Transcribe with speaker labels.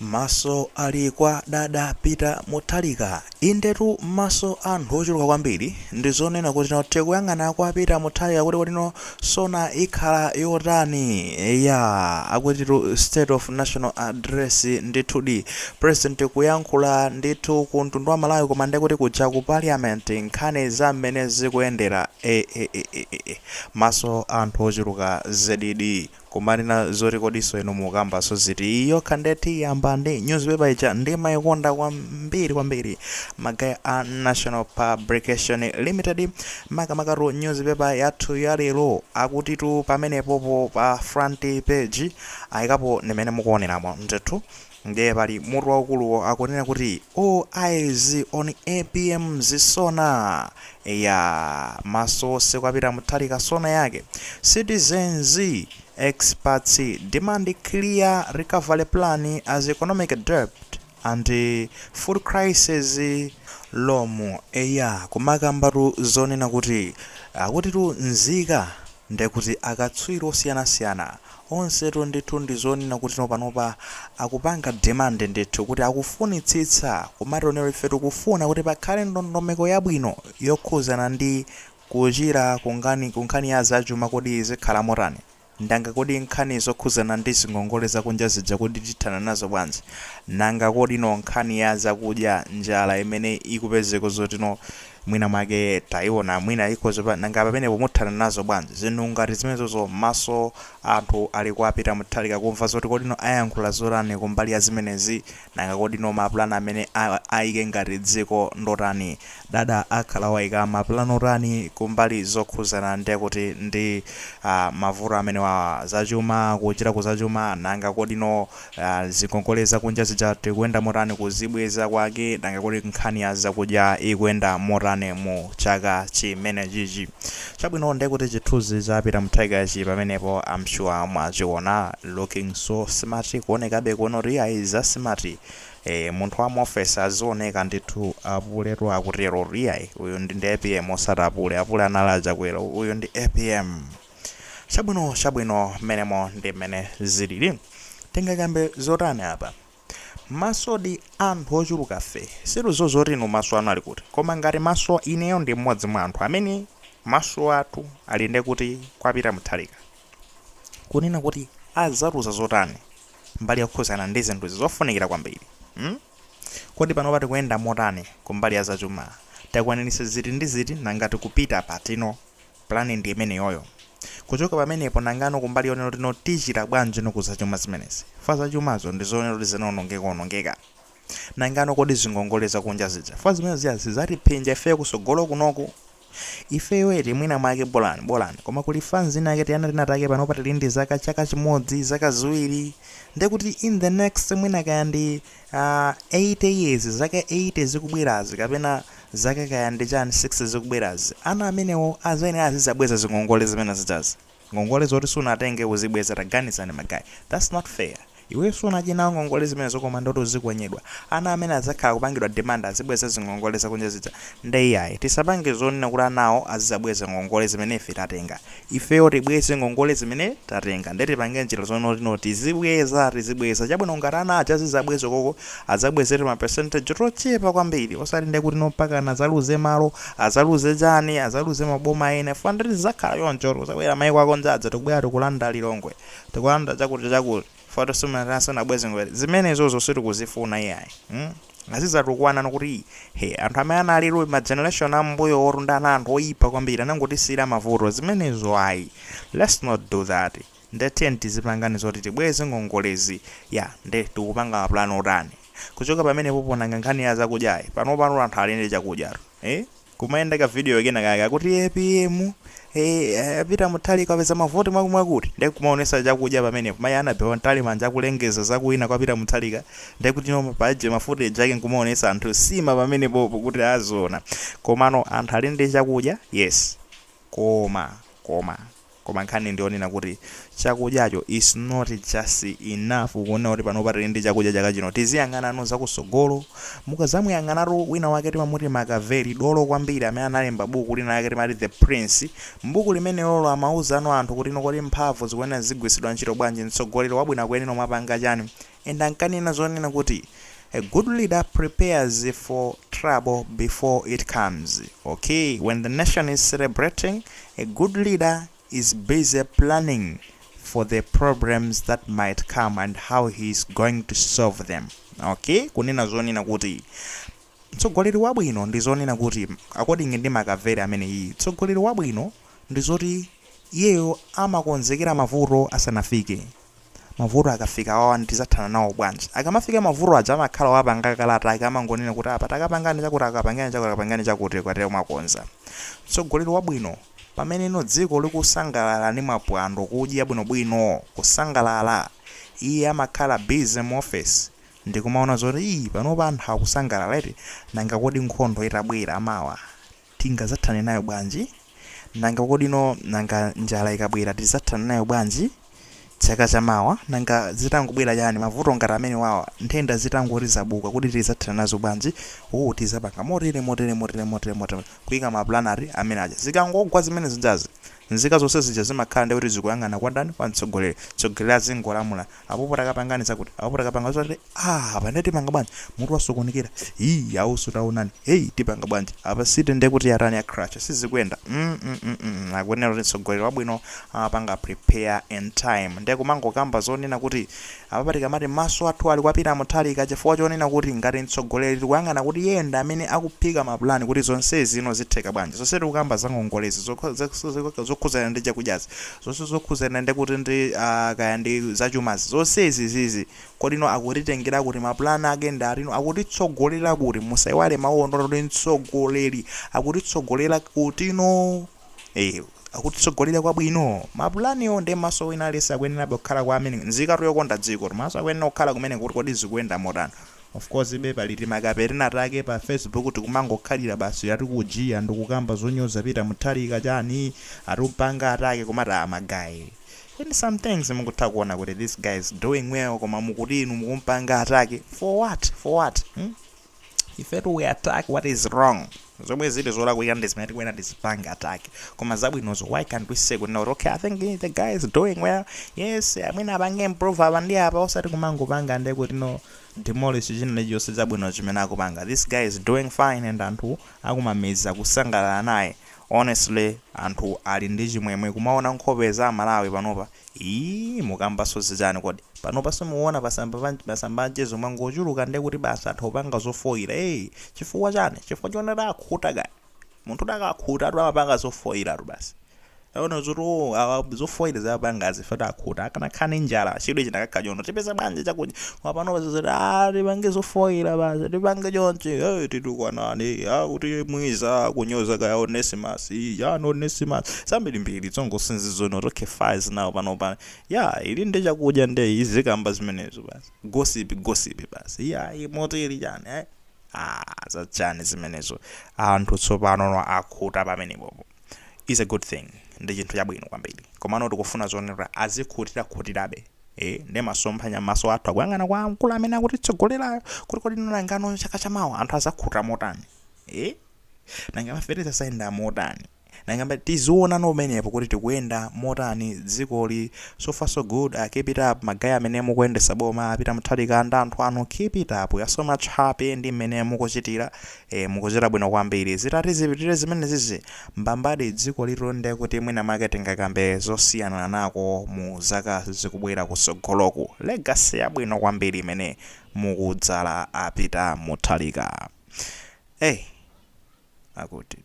Speaker 1: Maso ali kwa dada pita Mutharika. Indetu maso anthu ochuluka kwambiri ndizonena kuti tikuyang'ana kwa pita Mutharika kuti Sona ikhala Yotani. Akutitu state of national address ndithudi president kuyankhula ndithu ku mtundu wa Malawi koma ndekuti kuja ku parliament nkhani za mmene zikuyendera. Maso anthu ochuluka zedidi kumanena zoti kodiso ino mukambaso ziti iyo khandeti yamba ndi newspaper ija ndi mayikonda kwambiri magaya a National Publication Limited makamakaru newspaper yathu ya lero akutitu pamenepopo pa front page ayikapo nimene mukuoneramo ndithu ndiye pali mutu waukulu akunena kuti all eyes on APM Sona. Maso sekwapita Mutharika Sona yake citizens experts demand clear recovery plan as economic debt and food crisis lomo. Kumakambatu zonena kuti akutitu Mzika ndekuti akatswiri osiyanasiyana onsetu ndithu ndizonena kuti panopa akupanga demand ndithu kuti akufunitsitsa kumatonero ifetu kufuna kuti pakhale ndondomeko yabwino yokhuzana ndi kuchira kunkhani ya zachuma kodi zikhala motani ndanga kodi nkhani zokhuzana ndi zingongole zakunja zija kodi tithana nazo bwanji nanga kodi nkhani ya zakudya njala imene ikupezeka zotino mwina mwake taiona mwina ikozo nanga pamenepo muthana nazo bwanji zinthu ngati zimenezozo maso anthu ali kuapita Mutharika kumva zoti kodi ayankhula zotani kumbali ya zimenezi nanga kodi mapulani amene ayike ngati dziko ndotani dada akhala wayika mapulani otani kumbali zokhuzana ndi kuti ndi mavuto amene wa zachuma kuchira kuzachuma nanga kodi zingongole zakunja zija tikuyenda motani kuzibweza kwake nanga kodi nkhani ya zakudya ikuyenda motani mu chaka chimene chichi chabwino ndekuti chithunzi chapita Mutharika chi pamenepo I'm sure mwachiona looking so smart kuonekabe kuona kuti aiza smart munthu wa office azioneka ndithu apuletu akutero riyai uyu ndi APM osatapule apule analaja kwera uyu ndi APM chabwino menemo ndi mene zilili tingakambe zotani apa masodi anthu ochuluka fe siruzo zotino maso anu ali kuti koma ngati maso ineyo ndi mmodzi mwa anthu amene maso athu ali ndi kuti kwapita Mutharika kunena kuti azaruza zotani mbali yokhuzana ndi zinthu zofunikira kwambiri kodi panopa tikuyenda motani kumbali ya zachuma takwanitsa ziti ndi ziti nangati kupita patino plani ndi imene yoyo kuchoka pamenepo nangano kumbali yonero tino tichita bwanji nokuzachuma zimenezi fa zachumazo ndi zonero zinonongeka nangano kodi zingongole zakunja zija fa zimene zizatiphinja ife kusogolo kunoku ifeyo eti mwina mwake bolani koma kuli fans zina yake tiyana tinatake panopa tili ndi zaka chaka chimodzi zaka ziwiri ndekuti in the next mwina kaya ndi 80 years zaka 80 zikubwerazi kapena zaka kaya ndi chani 6 zikubwerazi ana amenewo azene azizabweza zingongole zimene zijazi ngongole zoti sunatenge uzibweza taganizani magayi that's not fair iwe sunachinawo ngongole zimenezo koma ndoto zikwenyedwa ana amene azakhala kupangidwa demand azibweza zingongole zakunja zija ndi iyayi tisapange zonena kuti anawo azizabweza ngongole zimene ife tatenga ifeyo tibweze ngongole zimene tatenga ndeti pange njira zonoti tizibweza chabwino ngati ana aja azizabweza koko azabwezere ma percentage tochepa kwambiri osati ndi kuti mpaka azaluze malo azaluze chani azaluze maboma ene fandiri zakhala yonjoro zabwera maiko akonzaza tikubwera tikulanda lilongwe tikulanda chakuti foto sumanasana bweze ngwere zimene zozo siri kuzifuna iyayi azizatukuwana nokuti anthu amene analiro ma generation ambuyo orundana anthu oyipa kwambiri anangoti sira mavuto zimenezo ayi let's not do that ndethe tizipangani zoti tibweze ngongolezi nde tikupanga mapulani otani kuchoka pamene poponanga nkhani ya zakudyayi pano anthu ali ndi chakudya kumayenda ka video yake nakaka kuti APM pita Mutharika apeza mavoti mwakuti ndi kumaonesa chakudya pamenepo mayi anapewa ntali manja kulengeza zakuina kwa pita Mutharika ndi kuti paje mafuta jake nkumaonesa anthu sima pamenepo kuti azona komano anthu ali ndi chakudya yes koma koma nkhani ndionena kuti chakudyacho is not just enough kuona kuti pano patili ndi chakudya chaka chino. Tiziyang'anano zakusogolo, mukazamuyang'anatu wina wake timamuti Makaveli dolo kwambiri amene analemba buku lina lake timati The Prince. Mbuku limene lolo amauzano anthu kuti kodi mphamvu zikuyenera zigwiritsidwa ntchito bwanji, mtsogoleri wabwino akuyenera mwapanga chani. And ankanena zonena kuti a good leader prepares for trouble before it comes. Okay, when the nation is celebrating, a good leader is busy planning for the problems that might come and how he is going to solve them. Okay, kunena zonena kuti mtsogoleri wabwino ndi zonena kuti according ndi Makaveli amene iyi, mtsogoleri wabwino ndi zoti iyeyo amakonzekera mavuto asanafike. Mavuto akafika wawa ndizathana nawo bwanji. Akamafika mavuto aja amakhala wapanga kalata akamangonena kuti apa takapangani chakuti akapangani chakuti kwatero mwakonza. Mtsogoleri wabwino pamene ino dziko likusangalala ndi mapwando kudya bwinobwino kusangalala, iye amakhala busy mu office ndi kumaona zoti panopa anthu akusangalala eti nanga kodi nkhondo itabwera amawa tingazathane nayo bwanji, nanga kodi nanga njala ikabwera tizathane nayo bwanji chaka chamawa, nanga zitangobwera chani mavuto ngati amene wawa nthenda zitangoti zabuka kuti tizathana nazo bwanji. Tizapanga motere kuyika maplanari amene aja zikangogwa zimene zinjazi nzika zonse zija zimakhala ndi kuti zikuyang'ana kwa ndani, kwa mtsogoleri. Mtsogoleri azingolamula apopo takapangani zakuti apopo takapanga zoti pane tipanga bwanji mutu wasokonekera ausu taonani tipanga bwanji apa site nde kuti yarani ya crash sizikuyenda. Akuyenera kuti mtsogoleri wabwino amapanga prepare in time. Ndiye kumangokamba zonena kuti apapati kamati maso athu ali kwapita Mutharika chifukwa chonena kuti ngati mtsogoleri tikuyang'ana kuti yenda amene akuphika mapulani kuti zonse zino zitheka bwanji. Zonse tikukamba zangongolezi zokhuzana ndi chakudyazi, zonse zokhuzana ndi kuti ndi kaya ndi zachumazi, zonse izizizi kodino akutitengera kuti mapulani ake ndarino akutitsogolera kuti musaiwale mawondo kuti mtsogoleri akutitsogolera kutino akutitsogolera kwabwino. Mapulaniyo ndi maso wina alese akuyenera kukhala kwa amene nzika yokonda dziko maso akuyenera kukhala kumene kuti kodi zikuyenda motani. Of course paliti makaperina take pa Facebook tikumangokhalira basi yati kujiya ndikukamba zonyoza pita Mutharika chani atupanga atake komata magayi. And some things mukutha kuona kuti this guy is doing well koma mukuti inu mukumpanga atake for what if we attack what is wrong. Zomwe zili zola kuyanda zimene tikwena tizipanga attack koma zabwinozo why can't we say no, okay, I think the guy is doing well, yes, amene apange improve apa ndi apa osati kumangopanga ndi kuti demolish china chonse zabwino chimene akupanga. This guy is doing fine and anthu akumameza kusangalala naye. Honestly anthu ali ndi chimwemwe kumaona nkhope za Malawi panopa mukambaso zijani kodi panopa simuona pasamba jezo mangochuluka ndi kuti basa athu opanga zofoira. Chifukwa chani? Chifukwa chonera akhuta kaya munthu dakakhuta atu amapanga zofoira atu basi. Aona zoti zofoira zapanga zifata akhuta akanakhani njala chidwe chinakakajono tipeza bwanji chakudya panopa zizoti tipange zofoira basi tipange chonchi titukwanani kuti mwiza kunyoza kaya Onesimus Onesimus zambiri mbiri tsongosinzizono tokefies nawo panopa ili ndi chakudya ndi izikamba zimenezo basi gossip basi imoteri chani zachani zimenezo anthu tsopano akhuta pamenepo is a good thing. Ndi chinthu chabwino kwambiri komano tikufuna zonera azikhutirabe ndi masomphenya maso athu akuyang'ana kwa mkulu amene akutitsogolerayo kuti kodi nangano chaka chamawa anthu azakhuta motani nanga mafereza sayenda motani nanga tiziona nomenepo kuti tikuyenda motani dzikoli. So far so good. Keep it up magaya amene mukuyendesa boma apita Mutharika ndi anthu anu. Keep it up. We are so much happy ndi mmene mukuchitira mukuchita bwino kwambiri. Zitati zipitire zimene zizi mbambadi dziko litonde kuti mwina marketing akambe zosiyana nako mu zaka zikubwera kusogoloko. Legacy yabwino kwambiri imene mukudzala apita Mutharika. Akuti